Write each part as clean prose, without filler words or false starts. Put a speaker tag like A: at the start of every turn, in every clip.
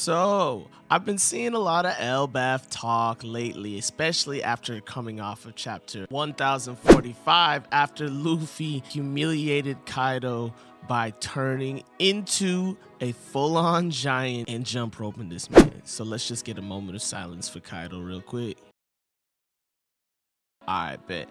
A: So, I've been seeing a lot of Elbaf talk lately, especially after coming off of chapter 1045 after Luffy humiliated Kaido by turning into a full-on giant and jump roping this man. So let's just get a moment of silence for Kaido real quick. I bet.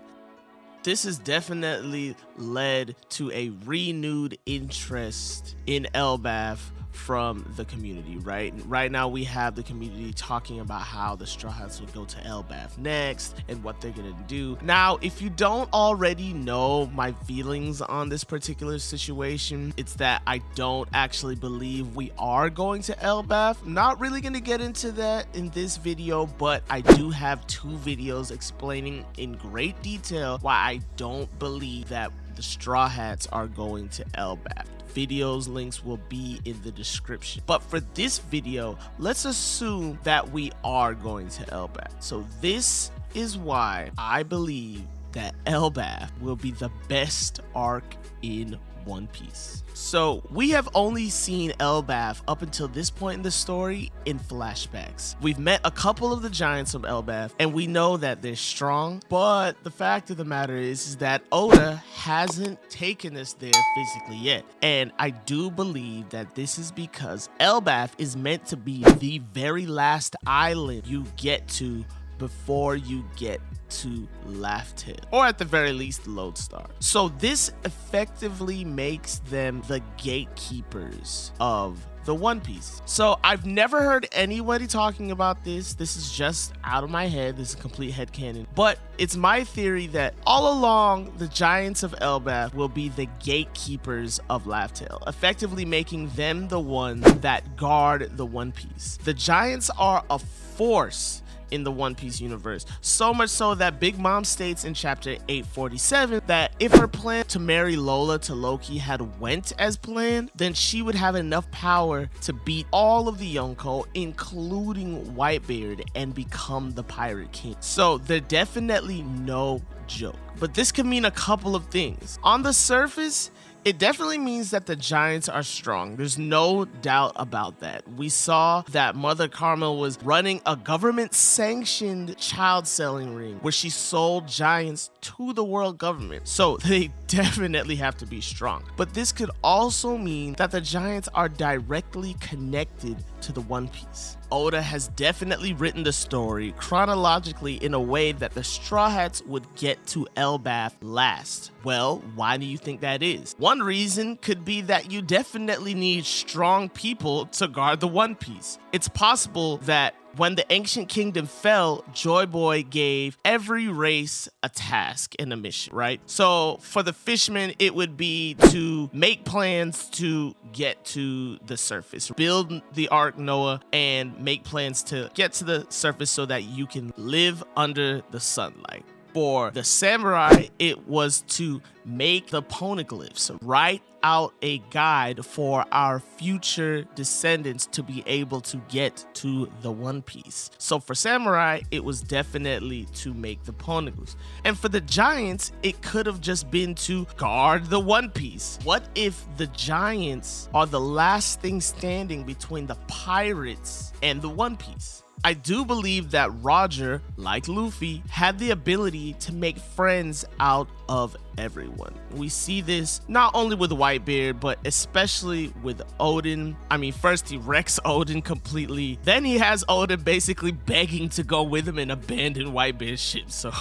A: This has definitely led to a renewed interest in Elbaf from the community, right? Right now we have the community talking about how the Straw Hats will go to Elbaf next and what they're gonna do. Now, if you don't already know my feelings on this particular situation, it's that I don't actually believe we are going to Elbaf. I'm not really gonna get into that in this video, but I do have two videos explaining in great detail why I don't believe that the Straw Hats are going to Elbaf. Videos links will be in the description. But for this video, let's assume that we are going to Elbaf. So this is why I believe that Elbaf will be the best arc in One Piece. So we have only seen Elbaf up until this point in the story in flashbacks. We've met a couple of the giants from Elbaf and we know that they're strong, but the fact of the matter is that Oda hasn't taken us there physically yet. And I do believe that this is because Elbaf is meant to be the very last island you get to before you get to Laugh Tale, or at the very least Lodestar. So this effectively makes them the gatekeepers of the One Piece. So I've never heard anybody talking about this. This is just out of my head. This is complete headcanon. But it's my theory that all along the giants of Elbaf will be the gatekeepers of Laugh Tale, effectively making them the ones that guard the One Piece. The giants are a force in the One Piece universe, so much so that Big Mom states in chapter 847 that if her plan to marry Lola to Loki had went as planned, then she would have enough power to beat all of the Yonko, including Whitebeard, and become the Pirate King. So they're definitely no joke. But this could mean a couple of things. On the surface, it definitely means that the giants are strong. There's no doubt about that. We saw that Mother Carmel was running a government-sanctioned child selling ring where she sold giants to the world government. So they definitely have to be strong. But this could also mean that the giants are directly connected to the One Piece. Oda has definitely written the story chronologically in a way that the Straw Hats would get to Elbaf last. Well, why do you think that is? One reason could be that you definitely need strong people to guard the One Piece. It's possible that when the Ancient Kingdom fell, Joy Boy gave every race a task and a mission, right? So for the fishermen, it would be to make plans to get to the surface, build the Ark Noah, and make plans to get to the surface so that you can live under the sunlight. For the samurai, it was to make the poneglyphs, write out a guide for our future descendants to be able to get to the One Piece. So for samurai, it was definitely to make the poneglyphs. And for the giants, it could have just been to guard the One Piece. What if the giants are the last thing standing between the pirates and the One Piece? I do believe that Roger, like Luffy, had the ability to make friends out of everyone. We see this not only with Whitebeard, but especially with Odin. I mean, first he wrecks Odin completely, then he has Odin basically begging to go with him and abandon Whitebeard's ship. So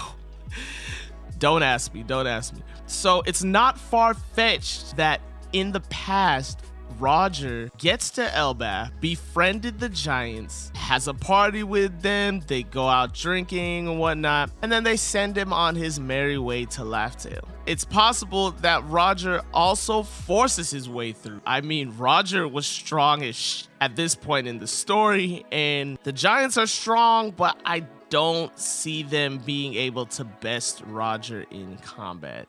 A: don't ask me. So it's not far-fetched that in the past, Roger gets to Elbaf, befriended the giants, has a party with them, they go out drinking and whatnot, and then they send him on his merry way to Laugh Tale. It's possible that Roger also forces his way through. I mean, Roger was strong-ish at this point in the story, and the giants are strong, but I don't see them being able to best Roger in combat.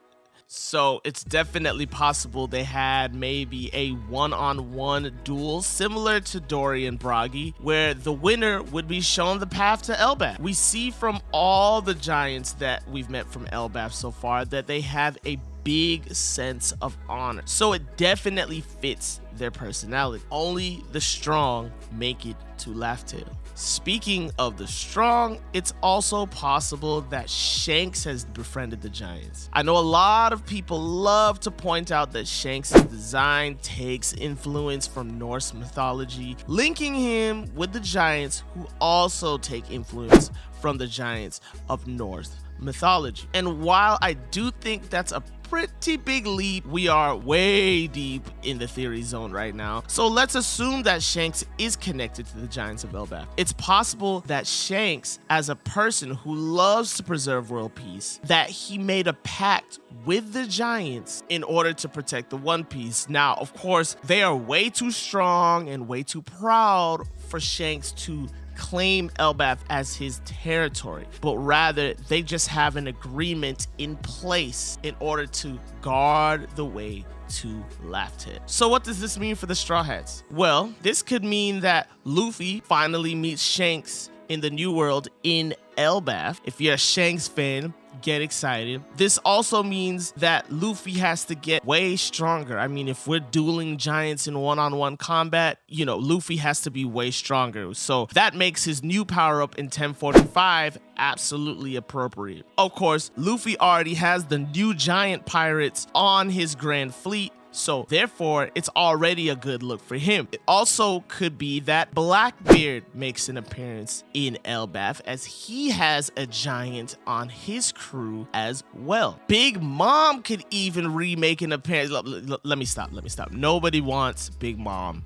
A: So it's definitely possible they had maybe a one-on-one duel similar to Dory and Bragi, where the winner would be shown the path to Elbaf. We see from all the giants that we've met from Elbaf so far that they have a big sense of honor. So it definitely fits their personality. Only the strong make it to Laugh Tale. Speaking of the strong, it's also possible that Shanks has befriended the giants. I know a lot of people love to point out that Shanks' design takes influence from Norse mythology, linking him with the giants, who also take influence from the giants of Norse mythology. And while I do think that's a pretty big leap, we are way deep in the theory zone right now. So let's assume that Shanks is connected to the giants of Elbaf. It's possible that Shanks, as a person who loves to preserve world peace, that he made a pact with the giants in order to protect the One Piece. Now, of course, they are way too strong and way too proud for Shanks to claim Elbaf as his territory, but rather they just have an agreement in place in order to guard the way to Laugh Tale. So what does this mean for the Straw Hats? Well, this could mean that Luffy finally meets Shanks in the New World in Elbaf. If you're a Shanks fan, get excited. This also means that Luffy has to get way stronger. I mean, if we're dueling giants in one-on-one combat, you know, Luffy has to be way stronger. So that makes his new power-up in 1045 absolutely appropriate. Of course, Luffy already has the new giant pirates on his Grand Fleet, so therefore, it's already a good look for him. It also could be that Blackbeard makes an appearance in Elbaf, as he has a giant on his crew as well. Big Mom could even remake an appearance. Let me stop. Nobody wants Big Mom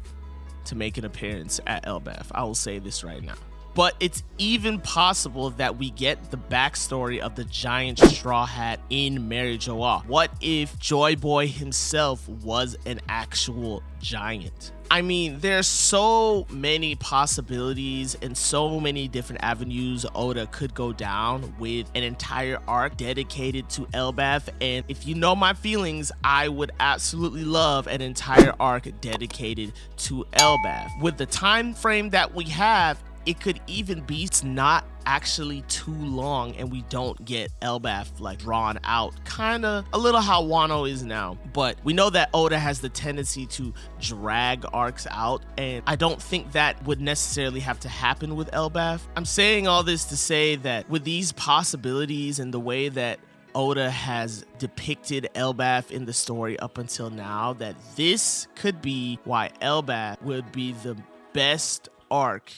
A: to make an appearance at Elbaf. I will say this right now. But it's even possible that we get the backstory of the giant Straw Hat in Mary Joa. What if Joy Boy himself was an actual giant? I mean, there's so many possibilities and so many different avenues Oda could go down with an entire arc dedicated to Elbaf. And if you know my feelings, I would absolutely love an entire arc dedicated to Elbaf. With the time frame that we have, it could even be it's not actually too long and we don't get Elbaf like drawn out, kind of a little how Wano is now. But we know that Oda has the tendency to drag arcs out, and I don't think that would necessarily have to happen with Elbaf. I'm saying all this to say that with these possibilities and the way that Oda has depicted Elbaf in the story up until now, that this could be why Elbaf would be the best arc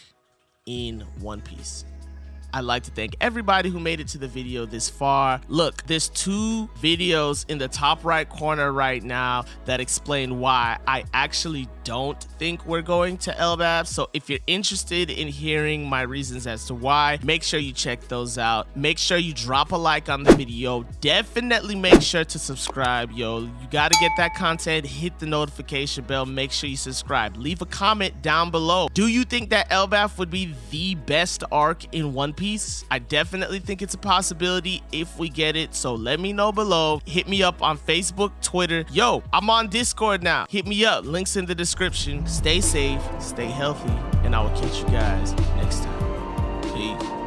A: in One Piece. I'd like to thank everybody who made it to the video this far. Look, there's 2 videos in the top right corner right now that explain why I actually don't think we're going to Elbaf. So if you're interested in hearing my reasons as to why, make sure you check those out. Make sure you drop a like on the video. Definitely make sure to subscribe, yo. You gotta get that content, hit the notification bell, make sure you subscribe. Leave a comment down below. Do you think that Elbaf would be the best arc in One Piece? I definitely think it's a possibility if we get it, so let me know below. Hit me up on Facebook, Twitter. Yo, I'm on Discord now. Hit me up, links in the description. Stay safe, stay healthy, and I will catch you guys next time. Peace.